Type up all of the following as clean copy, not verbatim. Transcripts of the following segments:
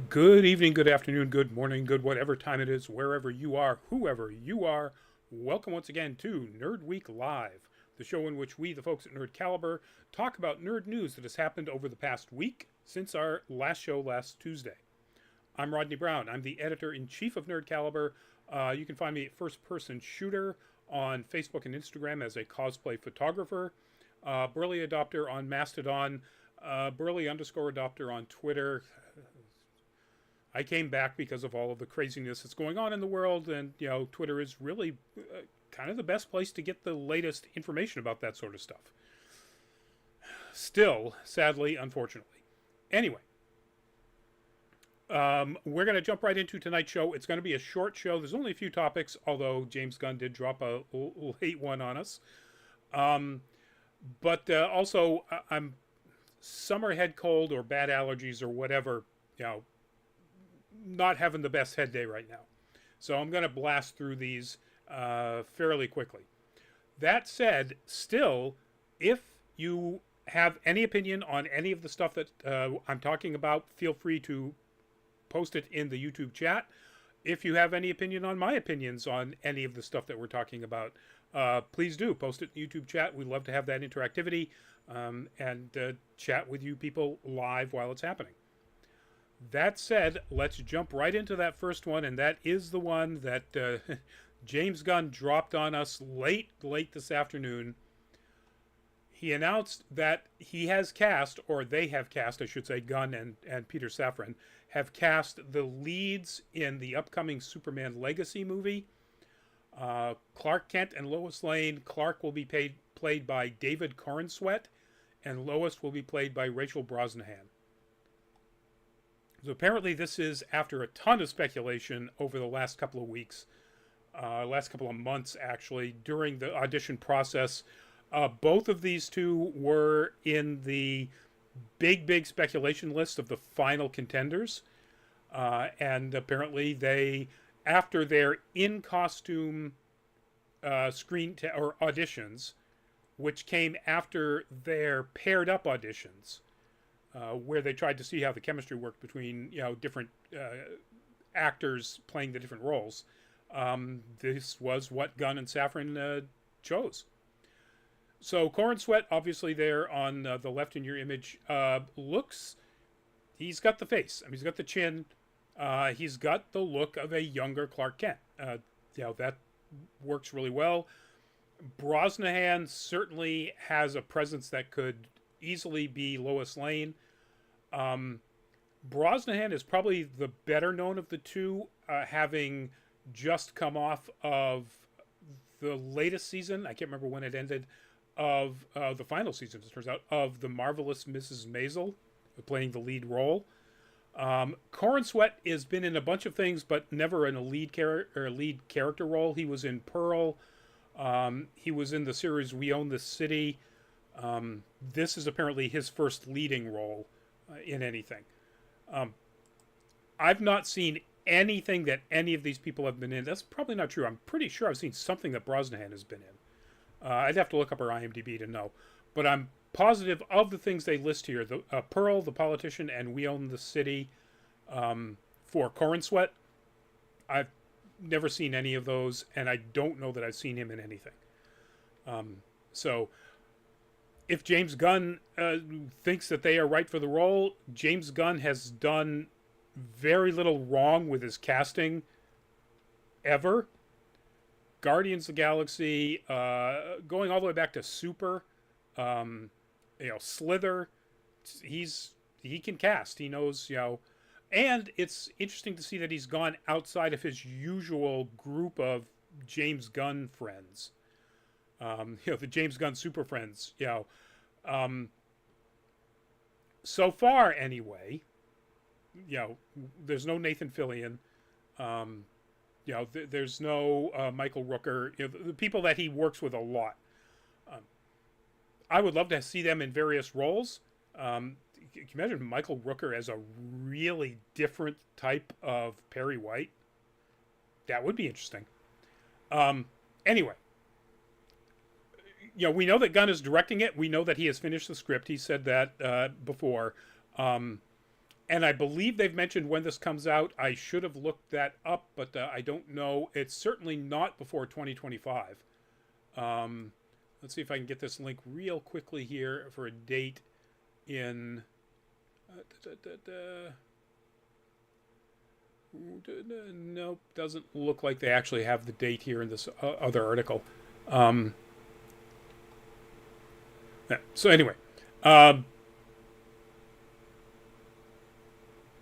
Good evening, good afternoon, good morning, good whatever time it is, wherever you are, whoever you are. Welcome once again to Nerd Week Live, the show in which we, the folks at Nerd Caliber, talk about nerd news that has happened over the past week since our last show last Tuesday. I'm Rodney Brown. I'm the editor in chief of Nerd Caliber. You can find me at First Person Shooter on Facebook and Instagram as a cosplay photographer, Burley Adopter on Mastodon, Burley underscore Adopter on Twitter. I came back because of all of the craziness that's going on in the world, and Twitter is really kind of the best place to get the latest information about that sort of stuff. Still, sadly, unfortunately. Anyway, we're going to jump right into tonight's show. It's going to be a short show. There's only a few topics, although James Gunn did drop a late one on us. But also, I'm summer head cold or bad allergies or whatever, not having the best head day right now. So I'm going to blast through these fairly quickly. That said, still, if you have any opinion on any of the stuff that I'm talking about, feel free to post it in the YouTube chat. If you have any opinion on my opinions on any of the stuff that we're talking about, please do post it in the YouTube chat. We'd love to have that interactivity and chat with you people live while it's happening. That said, let's jump right into that first one, and that is the one that James Gunn dropped on us late this afternoon. He announced that he has cast, or they have cast, I should say, Gunn and Peter Safran, have cast the leads in the upcoming Superman Legacy movie. Clark Kent and Lois Lane. Clark will be played by David Corenswet, and Lois will be played by Rachel Brosnahan. So apparently this is after a ton of speculation over the last couple of weeks, last couple of months actually, during the audition process. Both of these two were in the big speculation list of the final contenders. And apparently they, after their in-costume or auditions, which came after their paired-up auditions, where they tried to see how the chemistry worked between different actors playing the different roles. This was what Gunn and Safran chose. So Corenswet, obviously there on the left in your image, he's got the face. I mean, he's got the chin. He's got the look of a younger Clark Kent. That works really well. Brosnahan certainly has a presence that could easily be Lois Lane. Brosnahan is probably the better known of the two, having just come off of the latest season. I can't remember when it ended, of the final season, it turns out, of The Marvelous Mrs. Maisel, playing the lead role. Corenswet has been in a bunch of things, but never in a lead character role. He was in Pearl. He was in the series We Own This City. This is apparently his first leading role in anything. I've not seen anything that any of these people have been in. That's probably not true. I'm pretty sure I've seen something that Brosnahan has been in. I'd have to look up her IMDb to know. But I'm positive of the things they list here, the Pearl, The Politician, and We Own the City, for Corenswet, I've never seen any of those, and I don't know that I've seen him in anything. So if James Gunn thinks that they are right for the role, James Gunn has done very little wrong with his casting ever. Guardians of the Galaxy, going all the way back to Super, Slither, he can cast. He knows, and it's interesting to see that he's gone outside of his usual group of James Gunn friends. The James Gunn super friends, so far anyway, there's no Nathan Fillion, there's no Michael Rooker, the people that he works with a lot. I would love to see them in various roles. Can you imagine Michael Rooker as a really different type of Perry White? That would be interesting. Anyway, we know that Gunn is directing it. We know that he has finished the script. He said that before. And I believe they've mentioned when this comes out. I should have looked that up, but I don't know. It's certainly not before 2025. Let's see if I can get this link real quickly here for a date in... Nope, doesn't look like they actually have the date here in this other article. Yeah, so anyway,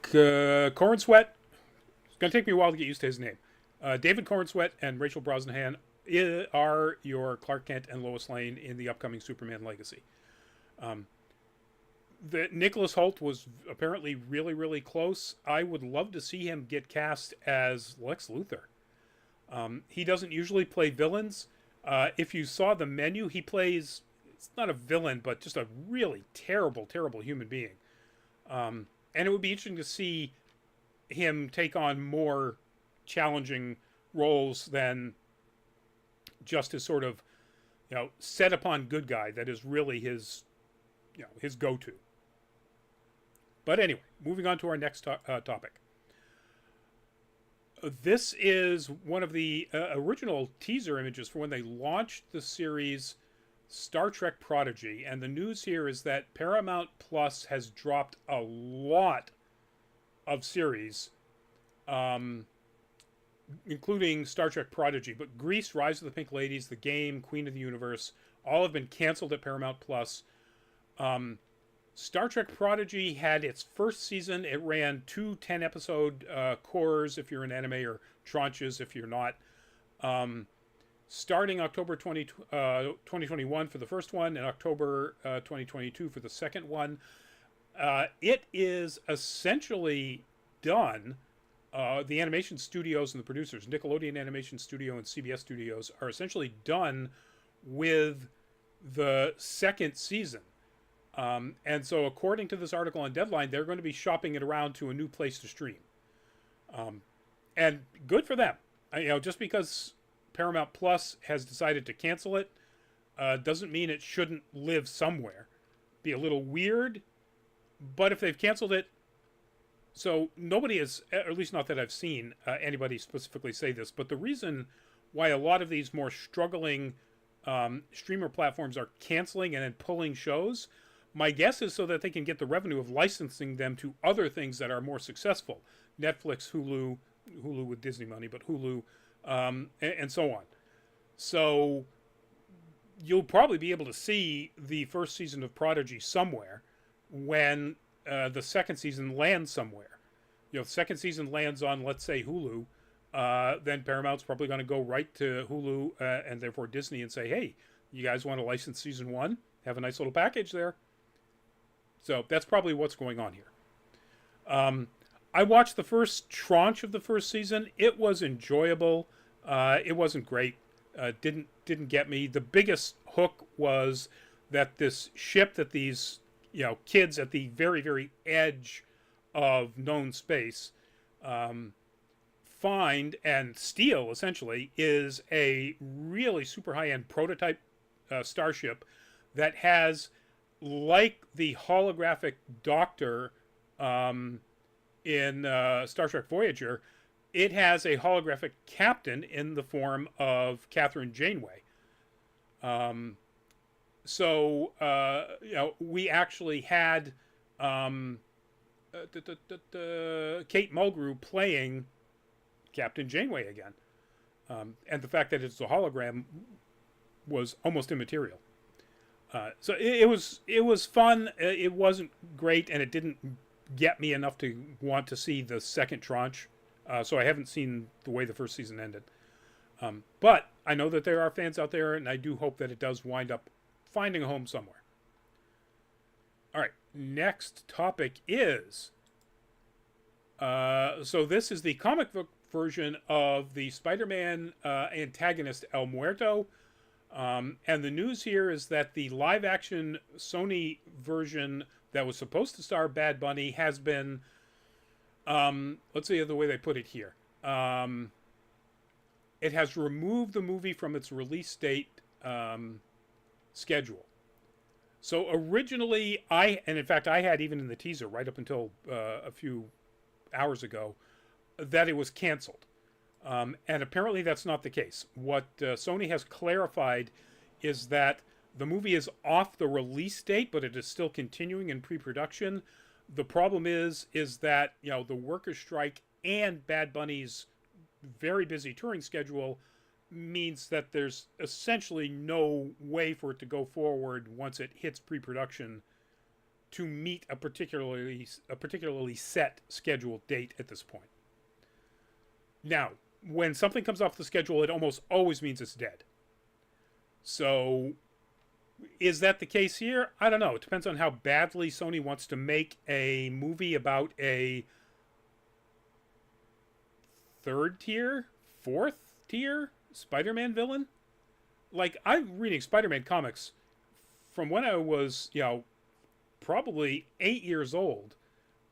Cornsweet. It's going to take me a while to get used to his name. David Cornsweet and Rachel Brosnahan are your Clark Kent and Lois Lane in the upcoming Superman Legacy. Nicholas Hoult was apparently really, really close. I would love to see him get cast as Lex Luthor. He doesn't usually play villains. If you saw the menu, he plays, it's not a villain, but just a really terrible, terrible human being. And it would be interesting to see him take on more challenging roles than just his sort of, set upon good guy that is really his, his go-to. But anyway, moving on to our next topic. This is one of the original teaser images for when they launched the series Star Trek Prodigy. And the news here is that Paramount Plus has dropped a lot of series, including Star Trek Prodigy. But Grease, Rise of the Pink Ladies, The Game, Queen of the Universe, all have been canceled at Paramount Plus. Star Trek Prodigy had its first season. It ran 2 10-episode cores if you're an anime, or tranches if you're not. Starting October 2021 for the first one, and October 2022 for the second one. It is essentially done. The animation studios and the producers, Nickelodeon Animation Studio and CBS Studios, are essentially done with the second season. And so according to this article on Deadline, they're going to be shopping it around to a new place to stream. And good for them. Just because Paramount Plus has decided to cancel it doesn't mean it shouldn't live somewhere. Be a little weird, but if they've canceled it, so nobody has, or at least not that I've seen anybody specifically say this, but the reason why a lot of these more struggling streamer platforms are canceling and then pulling shows, my guess is so that they can get the revenue of licensing them to other things that are more successful. Netflix, Hulu with Disney money, but Hulu, and so on. So you'll probably be able to see the first season of Prodigy somewhere when the second season lands somewhere. The second season lands on, let's say, Hulu, then Paramount's probably going to go right to Hulu and therefore Disney and say, hey, you guys want to license season 1? Have a nice little package there. So that's probably what's going on here. I watched the first tranche of the first season. It was enjoyable. It wasn't great. Didn't get me. The biggest hook was that this ship that these kids at the very, very edge of known space find and steal, essentially, is a really super high-end prototype starship that has, like the holographic Doctor in Star Trek Voyager, it has a holographic captain in the form of Catherine Janeway. So we actually had Kate Mulgrew playing Captain Janeway again. And the fact that it's a hologram was almost immaterial. So it was fun. It wasn't great, and it didn't get me enough to want to see the second tranche. So I haven't seen the way the first season ended. But I know that there are fans out there, and I do hope that it does wind up finding a home somewhere. All right, next topic is... so this is the comic book version of the Spider-Man antagonist El Muerto. And the news here is that the live-action Sony version that was supposed to star Bad Bunny has been... let's see the way they put it here. It has removed the movie from its release date schedule. So originally, and in fact, I had even in the teaser right up until a few hours ago that it was canceled. And apparently that's not the case. What Sony has clarified is that the movie is off the release date, but it is still continuing in pre-production. The problem is that the workers' strike and Bad Bunny's very busy touring schedule means that there's essentially no way for it to go forward once it hits pre-production to meet a particularly set scheduled date at this point. Now, when something comes off the schedule, it almost always means it's dead. So, is that the case here? I don't know. It depends on how badly Sony wants to make a movie about a third tier, fourth tier Spider-Man villain. Like, I'm reading Spider-Man comics from when I was, probably 8 years old,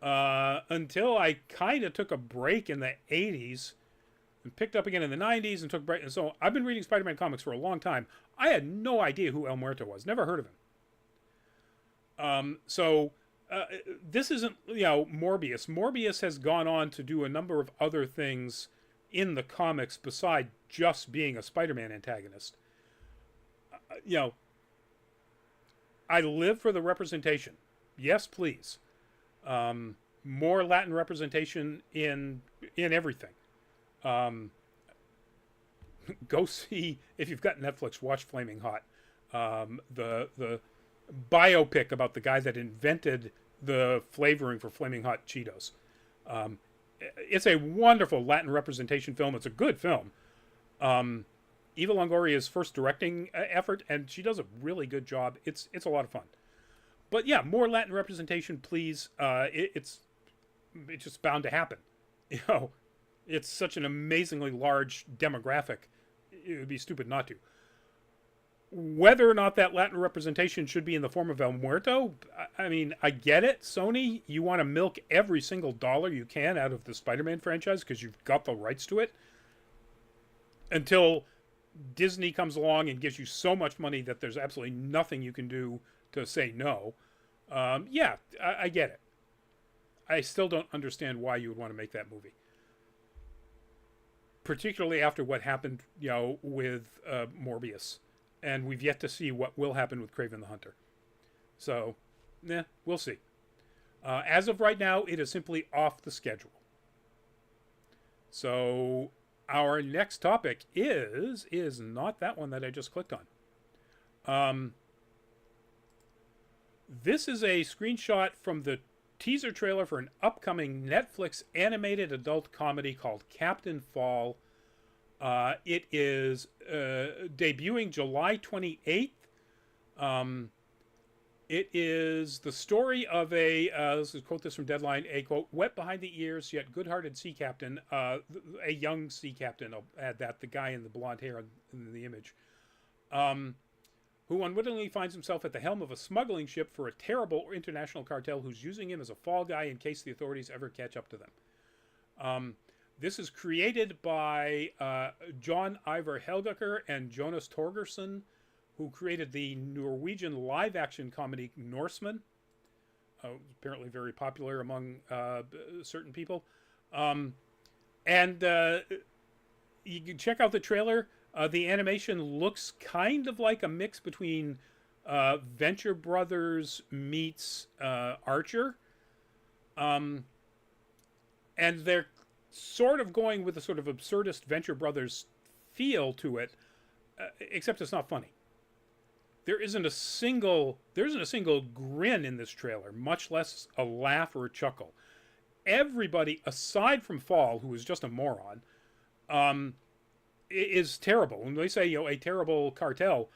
until I kind of took a break in the 80s and picked up again in the 90s and took a break. And so I've been reading Spider-Man comics for a long time. I had no idea who El Muerto was. Never heard of him. This isn't, Morbius. Morbius has gone on to do a number of other things in the comics beside just being a Spider-Man antagonist. I live for the representation. Yes, please. More Latin representation in everything. Go see, if you've got Netflix, watch Flaming Hot. The biopic about the guy that invented the flavoring for Flaming Hot Cheetos. It's a wonderful Latin representation film. It's a good film. Eva Longoria's first directing effort, and she does a really good job. It's a lot of fun. But yeah, more Latin representation, please. It's just bound to happen. It's such an amazingly large demographic. It would be stupid not to. Whether or not that Latin representation should be in the form of El Muerto, I mean, I get it. Sony, you want to milk every single dollar you can out of the Spider-Man franchise because you've got the rights to it. Until Disney comes along and gives you so much money that there's absolutely nothing you can do to say no. I get it. I still don't understand why you would want to make that movie. Particularly after what happened, with Morbius. And we've yet to see what will happen with Kraven the Hunter. So, we'll see. As of right now, it is simply off the schedule. So, our next topic is not that one that I just clicked on. This is a screenshot from the teaser trailer for an upcoming Netflix animated adult comedy called Captain Fall. It is debuting July 28th. It is the story of let's quote this from Deadline, a quote, wet behind the ears yet good-hearted sea captain, a young sea captain, I'll add that, the guy in the blonde hair in the image, who unwittingly finds himself at the helm of a smuggling ship for a terrible international cartel who's using him as a fall guy in case the authorities ever catch up to them. This is created by John Ivar Helgaker and Jonas Torgerson, who created the Norwegian live-action comedy Norseman. Apparently very popular among certain people. You can check out the trailer. The animation looks kind of like a mix between Venture Brothers meets Archer. And they're sort of going with a sort of absurdist Venture Brothers feel to it, except it's not funny. There isn't a single grin in this trailer, much less a laugh or a chuckle. Everybody, aside from Fall, who is just a moron, is terrible. When they say, a terrible cartel,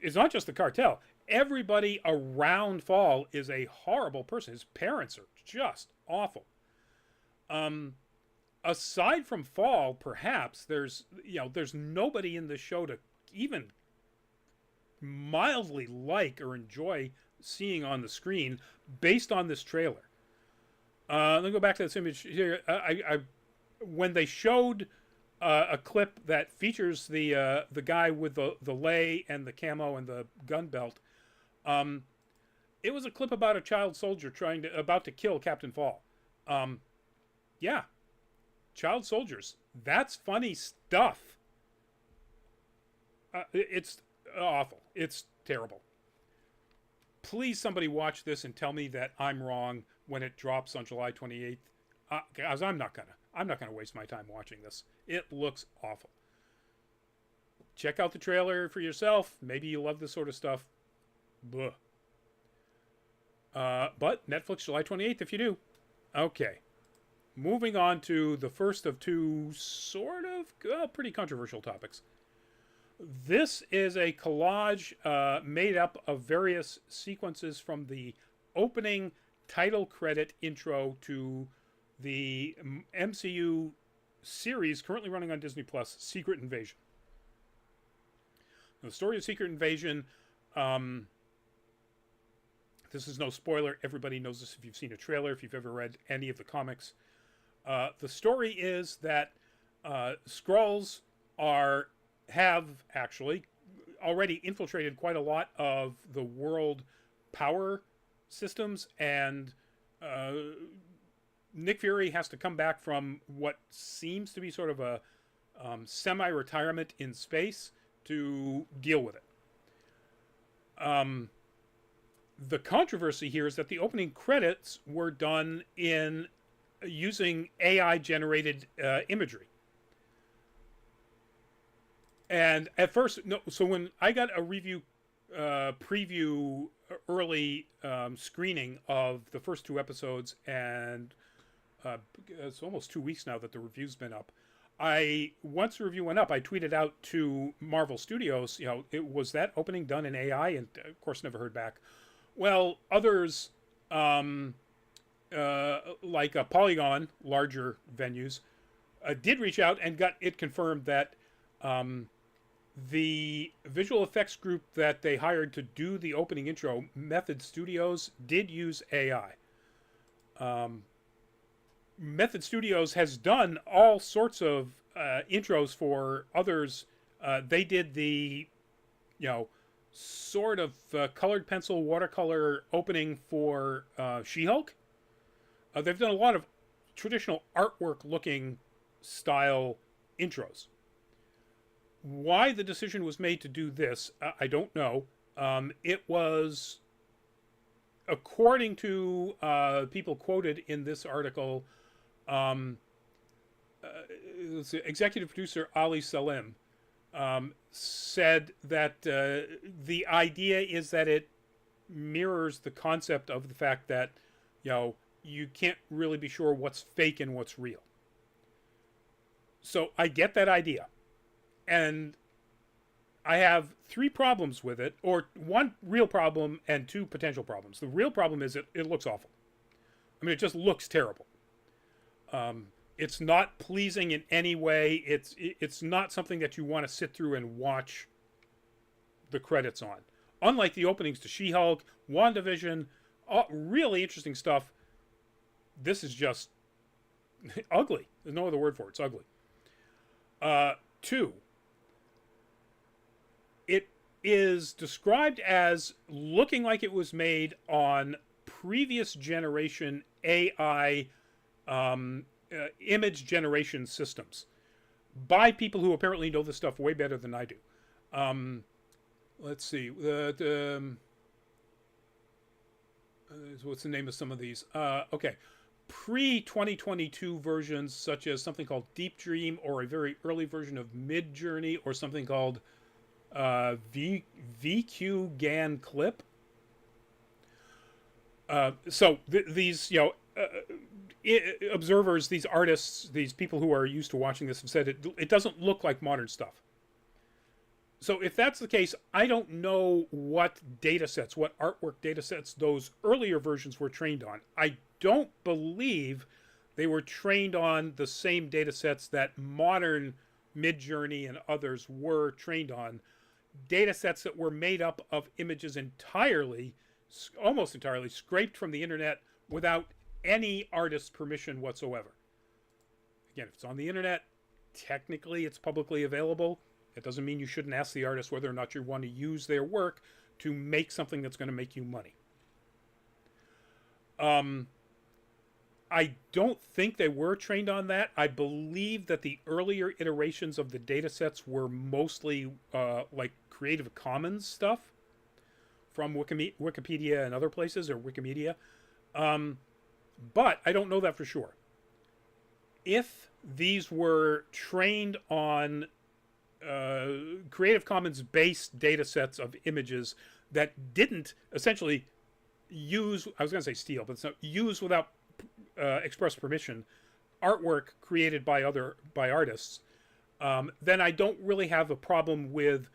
it's not just the cartel. Everybody around Fall is a horrible person. His parents are just awful. Aside from Fall, perhaps there's nobody in this show to even mildly like or enjoy seeing on the screen based on this trailer. Let me go back to this image here. When they showed a clip that features the guy with the lei and the camo and the gun belt, It was a clip about a child soldier about to kill Captain Fall. Yeah, child soldiers. That's funny stuff. It's awful. It's terrible. Please, somebody watch this and tell me that I'm wrong when it drops on July 28th. Guys, I'm not gonna waste my time watching this. It looks awful. Check out the trailer for yourself. Maybe you love this sort of stuff. Blah. But Netflix July 28th if you do. Okay. Moving on to the first of two sort of pretty controversial topics. This is a collage made up of various sequences from the opening title credit intro to the MCU series currently running on Disney Plus, Secret Invasion. The story of Secret Invasion, this is no spoiler. Everybody knows this if you've seen a trailer, if you've ever read any of the comics. The story is that Skrulls have actually already infiltrated quite a lot of the world power systems, and Nick Fury has to come back from what seems to be sort of a semi-retirement in space to deal with it. The controversy here is that the opening credits were done in using AI-generated imagery. And at first, no. So when I got a preview early screening of the first two episodes, and it's almost 2 weeks now that the review's been up. Once the review went up, I tweeted out to Marvel Studios, was that opening done in AI? And of course, never heard back. Well, others, like Polygon, larger venues, did reach out and got it confirmed that the visual effects group that they hired to do the opening intro, Method Studios, did use AI. Method Studios has done all sorts of intros for others. They did the, sort of colored pencil watercolor opening for She-Hulk. They've done a lot of traditional artwork looking style intros. Why the decision was made to do this, I don't know. It was, according to people quoted in this article, executive producer Ali Salim said that the idea is that it mirrors the concept of the fact that, you can't really be sure what's fake and what's real. So I get that idea. And I have 3 problems with it, or 1 real problem and 2 potential problems. The real problem is it looks awful. I mean, it just looks terrible. It's not pleasing in any way. It's not something that you want to sit through and watch the credits on. Unlike the openings to She-Hulk, WandaVision, really interesting stuff. This is just ugly. There's no other word for it. It's ugly. 2, it is described as looking like it was made on previous generation AI image generation systems by people who apparently know this stuff way better than I do. Let's see. What's the name of some of these? Okay. Pre-2022 versions, such as something called Deep Dream, or a very early version of Mid Journey, or something called VQ GAN Clip. These, observers, these artists, these people who are used to watching this have said it doesn't look like modern stuff. So if that's the case, I don't know what artwork data sets those earlier versions were trained on. I don't believe they were trained on the same data sets that modern Midjourney and others were trained on. Data sets that were made up of images almost entirely, scraped from the internet without any artist's permission whatsoever. Again, if it's on the internet, technically it's publicly available. It doesn't mean you shouldn't ask the artist whether or not you want to use their work to make something that's going to make you money. I don't think they were trained on that. I believe that the earlier iterations of the data sets were mostly like Creative Commons stuff from Wikipedia and other places, or Wikimedia. But I don't know that for sure. If these were trained on Creative Commons based data sets of images that didn't essentially use, I was going to say steal, but it's not, use without express permission artwork created by artists, then I don't really have a problem with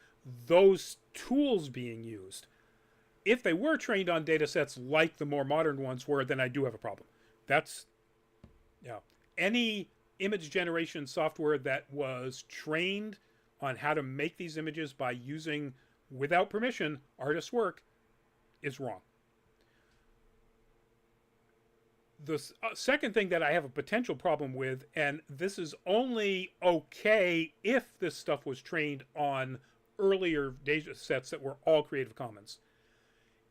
those tools being used. If they were trained on data sets like the more modern ones were, then I do have a problem. That's, yeah, any image generation software that was trained on how to make these images by using, without permission, artists' work is wrong. The second thing that I have a potential problem with, and this is only okay if this stuff was trained on earlier data sets that were all Creative Commons,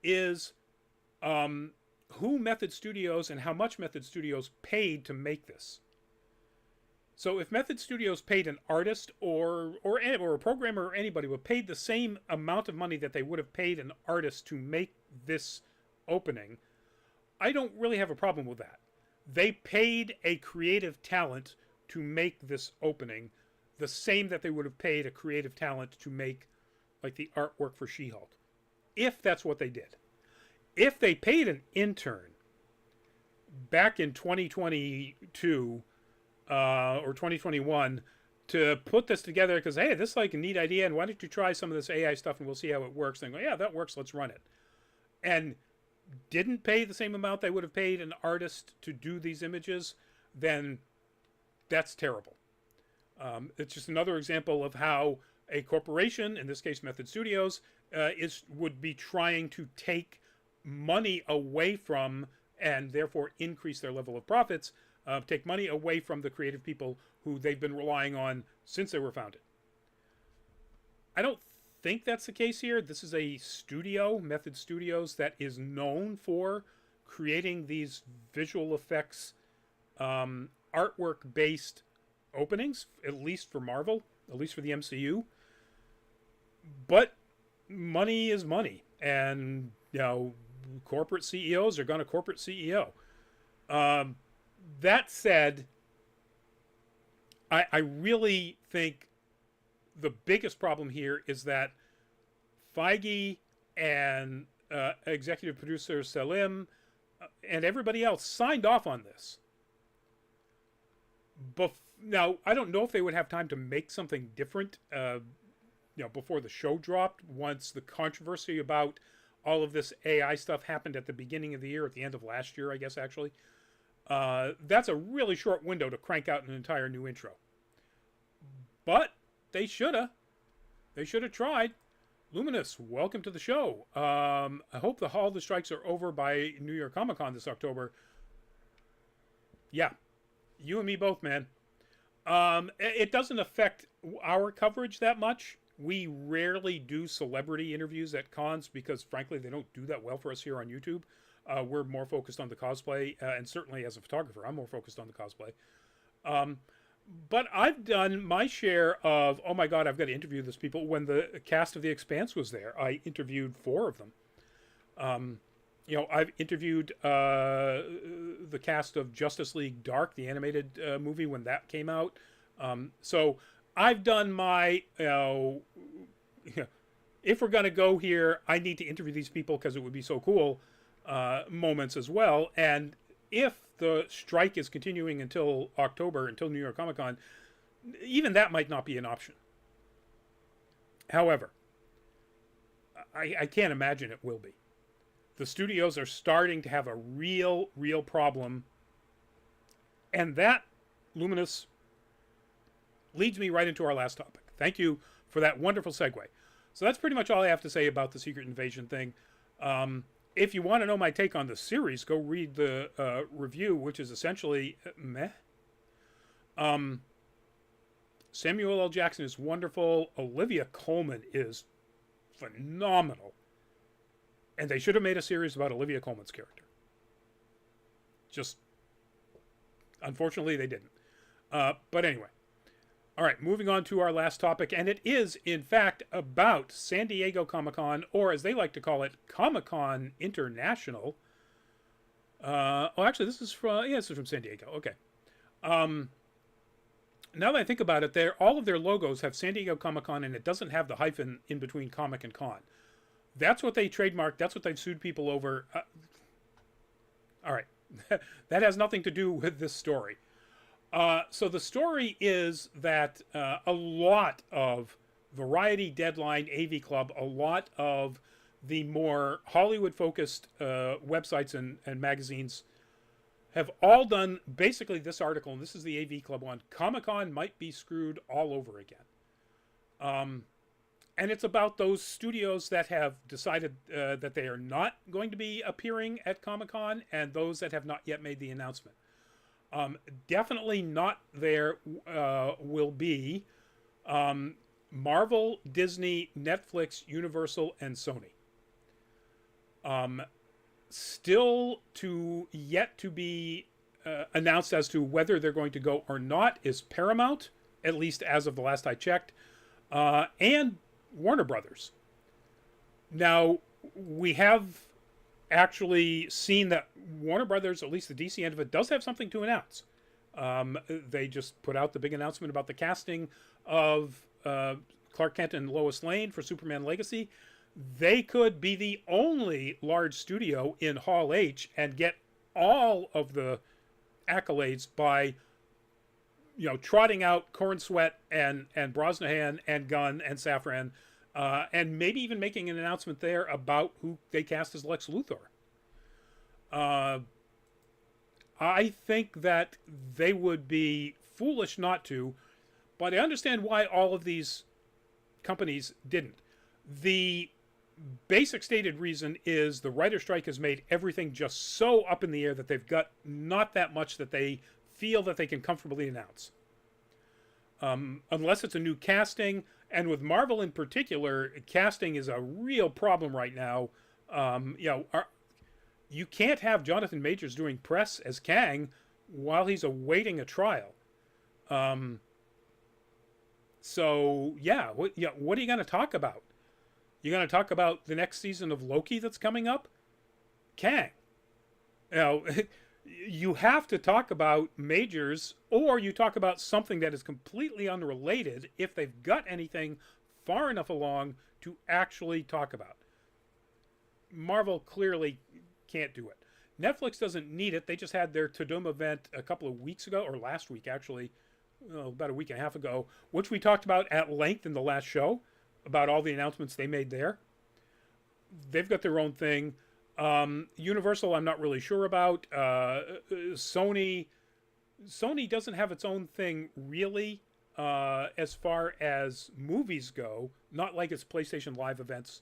is who Method Studios and how much Method Studios paid to make this. So if Method Studios paid an artist or a programmer or anybody would paid the same amount of money that they would have paid an artist to make this opening, I don't really have a problem with that. They paid a creative talent to make this opening the same that they would have paid a creative talent to make like the artwork for She-Hulk, if that's what they did. If they paid an intern back in 2022 or 2021 to put this together because, hey, this is like a neat idea, and why don't you try some of this AI stuff and we'll see how it works. And go, yeah, that works, let's run it. And didn't pay the same amount they would have paid an artist to do these images, then that's terrible. It's just another example of how a corporation, in this case Method Studios, would be trying to take money away from, and therefore increase their level of profits, take money away from the creative people who they've been relying on since they were founded. I don't think that's the case here. This is a studio, Method Studios, that is known for creating these visual effects, artwork-based openings, at least for Marvel, at least for the MCU. But money is money, and you know, corporate CEOs are going to corporate CEO. That said, I really think the biggest problem here is that Feige and executive producer Selim and everybody else signed off on this. Now, I don't know if they would have time to make something different before the show dropped, once the controversy about all of this AI stuff happened at the beginning of the year, at the end of last year, I guess, actually. That's a really short window to crank out an entire new intro. But they shoulda. They should have tried. Luminous, welcome to the show. I hope all the strikes are over by New York Comic Con this October. Yeah, you and me both, man. It doesn't affect our coverage that much. We rarely do celebrity interviews at cons because, frankly, they don't do that well for us here on YouTube. We're more focused on the cosplay, and certainly as a photographer, I'm more focused on the cosplay. But I've done my share of, oh my God, I've got to interview these people. When the cast of The Expanse was there, I interviewed 4 of them. I've interviewed the cast of Justice League Dark, the animated movie, when that came out. So I've done my, if we're going to go here, I need to interview these people because it would be so cool moments as well. And if the strike is continuing until October, until New York Comic Con, even that might not be an option. However, I can't imagine it will be. The studios are starting to have a real problem. And that, Luminous, leads me right into our last topic. Thank you for that wonderful segue. So that's pretty much all I have to say about the Secret Invasion thing. If you want to know my take on the series, go read the review, which is essentially meh. Samuel L. Jackson is wonderful. Olivia Colman is phenomenal And they should have made a series about Olivia Colman's character. Just, unfortunately, they didn't. But anyway. All right, moving on to our last topic. And it is, in fact, about San Diego Comic-Con, or as they like to call it, Comic-Con International. Actually, this is from San Diego. Okay. Now that I think about it, all of their logos have San Diego Comic-Con, and it doesn't have the hyphen in between comic and con. That's what they trademarked. That's what they've sued people over. All right. That has nothing to do with this story. So the story is that a lot of Variety, Deadline, AV Club, a lot of the more Hollywood-focused websites and magazines have all done basically this article, and this is the AV Club one. Comic-Con might be screwed all over again. And it's about those studios that have decided that they are not going to be appearing at Comic-Con, and those that have not yet made the announcement. Definitely not there will be Marvel, Disney, Netflix, Universal, and Sony. Still yet to be announced as to whether they're going to go or not is Paramount, at least as of the last I checked, and Warner Brothers. Now, we have actually seen that Warner Brothers, at least the DC end of it, does have something to announce. They just put out the big announcement about the casting of Clark Kent and Lois Lane for Superman Legacy. They could be the only large studio in Hall H and get all of the accolades by, trotting out Corn Sweat and Brosnahan and Gunn and Safran, and maybe even making an announcement there about who they cast as Lex Luthor. I think that they would be foolish not to, but I understand why all of these companies didn't. The basic stated reason is the writer's strike has made everything just so up in the air that they've got not that much that they feel that they can comfortably announce. Unless it's a new casting, and with Marvel in particular, casting is a real problem right now. You can't have Jonathan Majors doing press as Kang while he's awaiting a trial. What are you going to talk about? You're going to talk about the next season of Loki that's coming up? Kang. You have to talk about Majors, or you talk about something that is completely unrelated if they've got anything far enough along to actually talk about. Marvel clearly can't do it. Netflix doesn't need it. They just had their Tudum event a couple of weeks ago, or last week actually, about a week and a half ago, which we talked about at length in the last show, about all the announcements they made there. They've got their own thing. Universal, I'm not really sure about. Sony doesn't have its own thing really, as far as movies go. Not like its PlayStation Live events.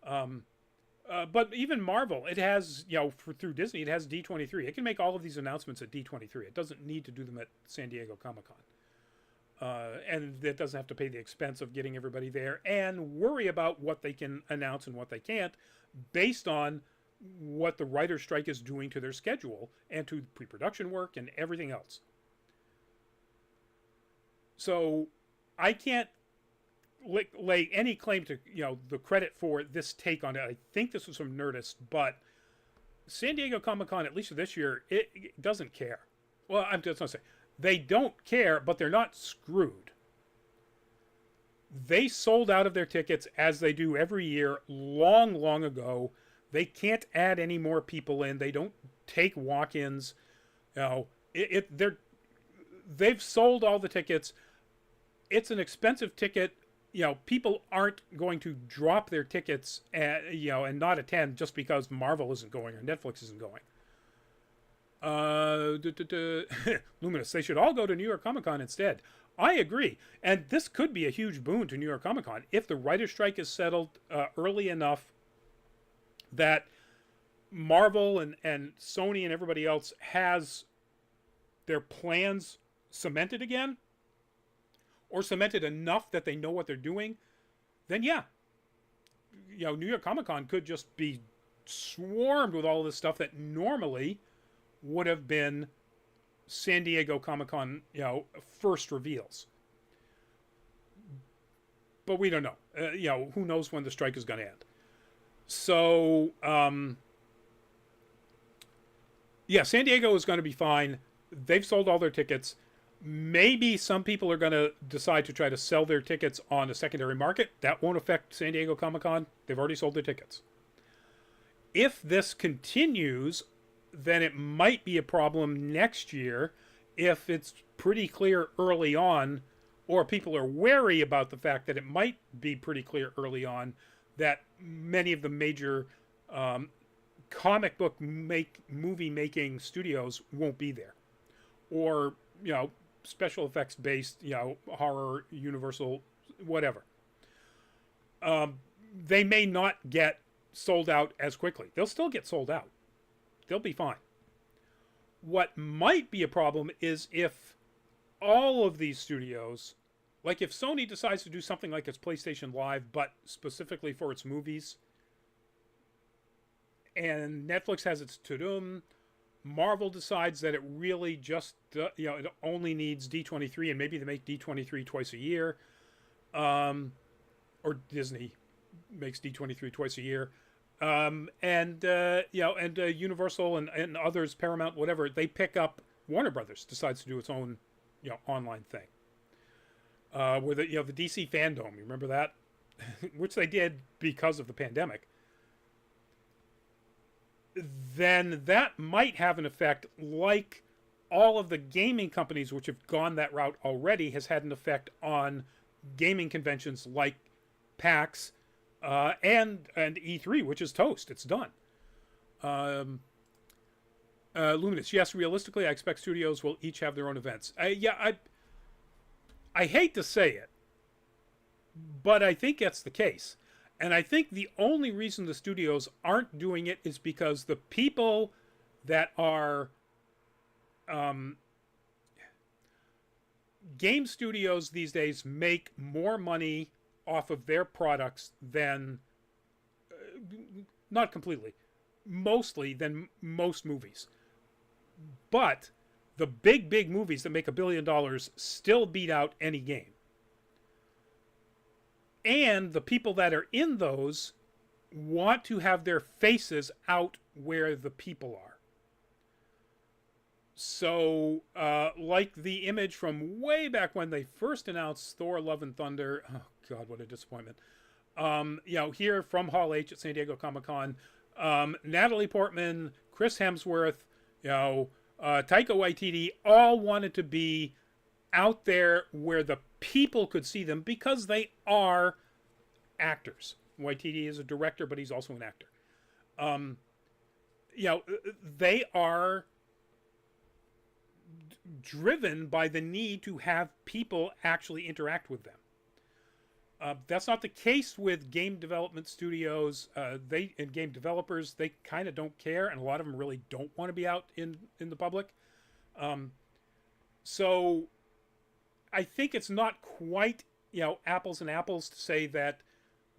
But even Marvel, it has, through Disney, it has D23. It can make all of these announcements at D23. It doesn't need to do them at San Diego Comic-Con. And it doesn't have to pay the expense of getting everybody there and worry about what they can announce and what they can't based on what the writer's strike is doing to their schedule and to pre-production work and everything else. So I can't lay any claim to the credit for this take on it. I think this was from Nerdist, but San Diego Comic-Con, at least for this year, it doesn't care. Well, I'm just going to say, they don't care, but they're not screwed. They sold out of their tickets, as they do every year, long, long ago. They can't add any more people in. They don't take walk-ins. They've sold all the tickets. It's an expensive ticket. People aren't going to drop their tickets and not attend just because Marvel isn't going or Netflix isn't going. Luminous, they should all go to New York Comic Con instead. I agree. And this could be a huge boon to New York Comic Con if the writer's strike is settled early enough that Marvel and Sony and everybody else has their plans cemented again, or cemented enough that they know what they're doing, then New York Comic Con could just be swarmed with all this stuff that normally would have been San Diego Comic-Con, first reveals. But we don't know. Who knows when the strike is going to end. So, San Diego is going to be fine. They've sold all their tickets. Maybe some people are going to decide to try to sell their tickets on a secondary market. That won't affect San Diego Comic-Con. They've already sold their tickets. If this continues, then it might be a problem next year if it's pretty clear early on, or people are wary about the fact that it might be pretty clear early on that many of the major comic book movie making studios won't be there. Or, special effects based, horror, Universal, whatever. They may not get sold out as quickly. They'll still get sold out. They'll be fine. What might be a problem is if all of these studios, like if Sony decides to do something like its PlayStation Live, but specifically for its movies, and Netflix has its Tudum, Marvel decides that it really just, it only needs D23, and maybe they make D23 twice a year, or Disney makes D23 twice a year, and Universal and others, Paramount, whatever, they pick up. Warner Brothers decides to do its own, online thing. With the DC Fandom, you remember that, which they did because of the pandemic. Then that might have an effect, like all of the gaming companies which have gone that route already has had an effect on gaming conventions like PAX and E3, which is toast. It's done. Luminous, yes, realistically, I expect studios will each have their own events. I hate to say it, but I think that's the case. And I think the only reason the studios aren't doing it is because the people that are game studios these days make more money off of their products than, not completely, mostly than most movies. But the big movies that make $1 billion still beat out any game. And the people that are in those want to have their faces out where the people are. So, like the image from way back when they first announced Thor: Love and Thunder. Oh, God, what a disappointment. Here from Hall H at San Diego Comic-Con, Natalie Portman, Chris Hemsworth, Taika Waititi all wanted to be out there where the people could see them because they are actors. Waititi is a director, but he's also an actor. They are driven by the need to have people actually interact with them. That's not the case with game development studios. And game developers, they kind of don't care, and a lot of them really don't want to be out in the public. So I think it's not quite, apples and apples to say that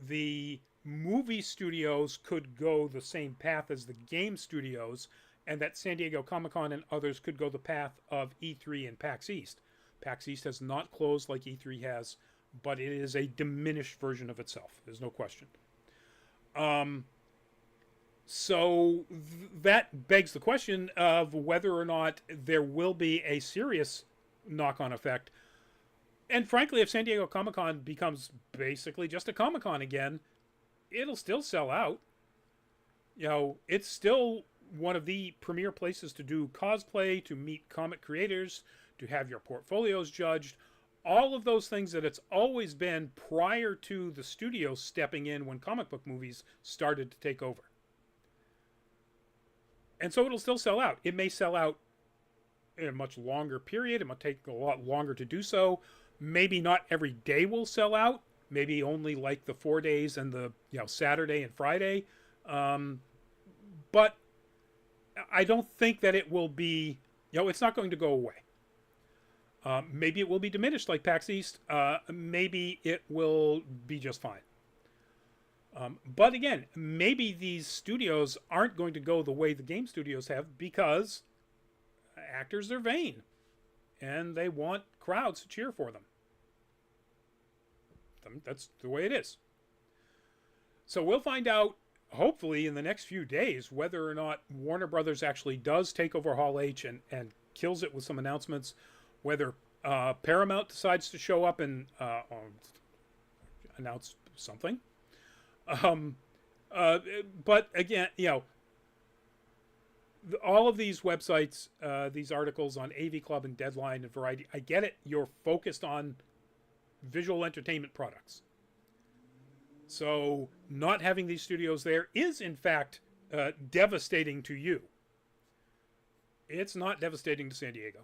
the movie studios could go the same path as the game studios, and that San Diego Comic-Con and others could go the path of E3 and PAX East. PAX East has not closed like E3 has, but it is a diminished version of itself. There's no question. So that begs the question of whether or not there will be a serious knock-on effect. And frankly, if San Diego Comic-Con becomes basically just a Comic-Con again, it'll still sell out. It's still one of the premier places to do cosplay, to meet comic creators, to have your portfolios judged. All of those things that it's always been prior to the studio stepping in when comic book movies started to take over. And so it'll still sell out. It may sell out in a much longer period. It might take a lot longer to do so. Maybe not every day will sell out. Maybe only like the 4 days and the Saturday and Friday. But I don't think that it will be, it's not going to go away. Maybe it will be diminished like PAX East. Maybe it will be just fine. But again, maybe these studios aren't going to go the way the game studios have because actors are vain and they want crowds to cheer for them. That's the way it is. So we'll find out, hopefully, in the next few days, whether or not Warner Brothers actually does take over Hall H and kills it with some announcements, whether Paramount decides to show up and announce something. But again, all of these websites, these articles on AV Club and Deadline and Variety, I get it. You're focused on visual entertainment products. So not having these studios there is, in fact, devastating to you. It's not devastating to San Diego.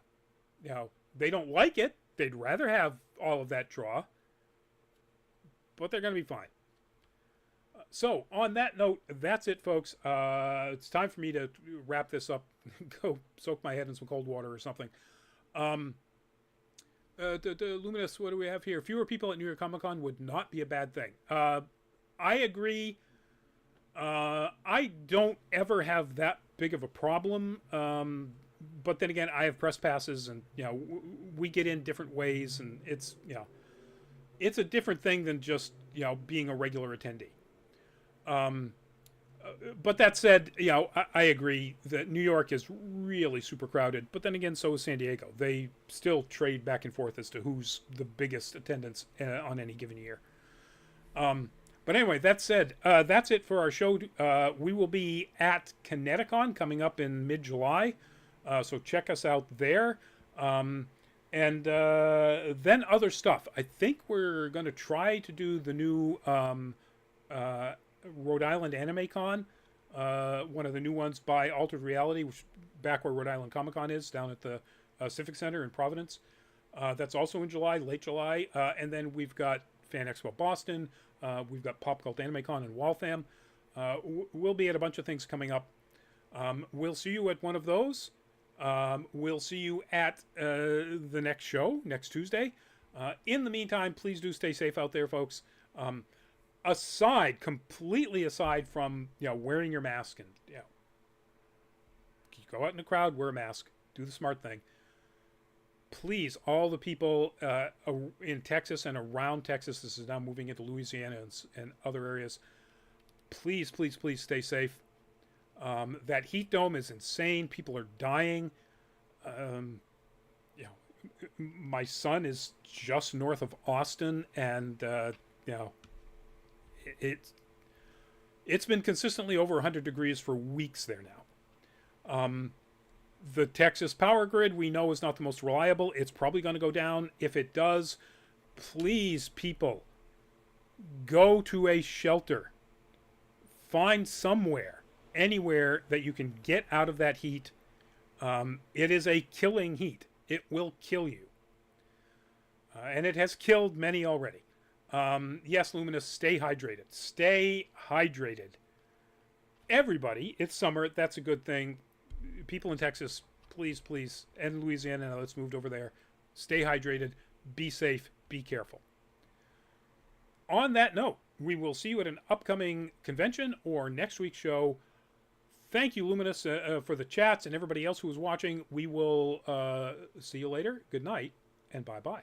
They don't like it. They'd rather have all of that draw. But they're going to be fine. So, on that note, that's it, folks. It's time for me to wrap this up. Go soak my head in some cold water or something. Luminous, what do we have here? Fewer people at New York Comic Con would not be a bad thing. I agree. I don't ever have that big of a problem. But then again, I have press passes, and we get in different ways, and it's it's a different thing than just being a regular attendee. But that said, I agree that New York is really super crowded. But then again, so is San Diego. They still trade back and forth as to who's the biggest attendance on any given year. But anyway, that said, that's it for our show. We will be at Kineticon coming up in mid-July. So check us out there. And then other stuff. I think we're going to try to do the new Rhode Island Anime Con, one of the new ones by Altered Reality, which back where Rhode Island Comic Con is, down at the Civic Center in Providence. That's also in July, late July. And then we've got Fan Expo Boston. We've got Pop Cult Anime Con in Waltham. We'll be at a bunch of things coming up. We'll see you at one of those. We'll see you at the next show, next Tuesday. In the meantime, please do stay safe out there, folks. Completely aside from wearing your mask and you go out in the crowd, wear a mask, do the smart thing. Please, all the people in Texas and around Texas, this is now moving into Louisiana and other areas. Please, please, please stay safe. That heat dome is insane. People are dying. My son is just north of Austin, and it's been consistently over 100 degrees for weeks there now. The Texas power grid we know is not the most reliable. It's probably going to go down. If it does, please, people, go to a shelter. Find somewhere, anywhere that you can get out of that heat. It is a killing heat. It will kill you. And it has killed many already. Yes, Luminous, stay hydrated. Stay hydrated. Everybody, it's summer. That's a good thing. People in Texas, please, please, and Louisiana, now that's moved over there. Stay hydrated. Be safe. Be careful. On that note, we will see you at an upcoming convention or next week's show. Thank you, Luminous, for the chats and everybody else who was watching. We will see you later. Good night, and bye-bye.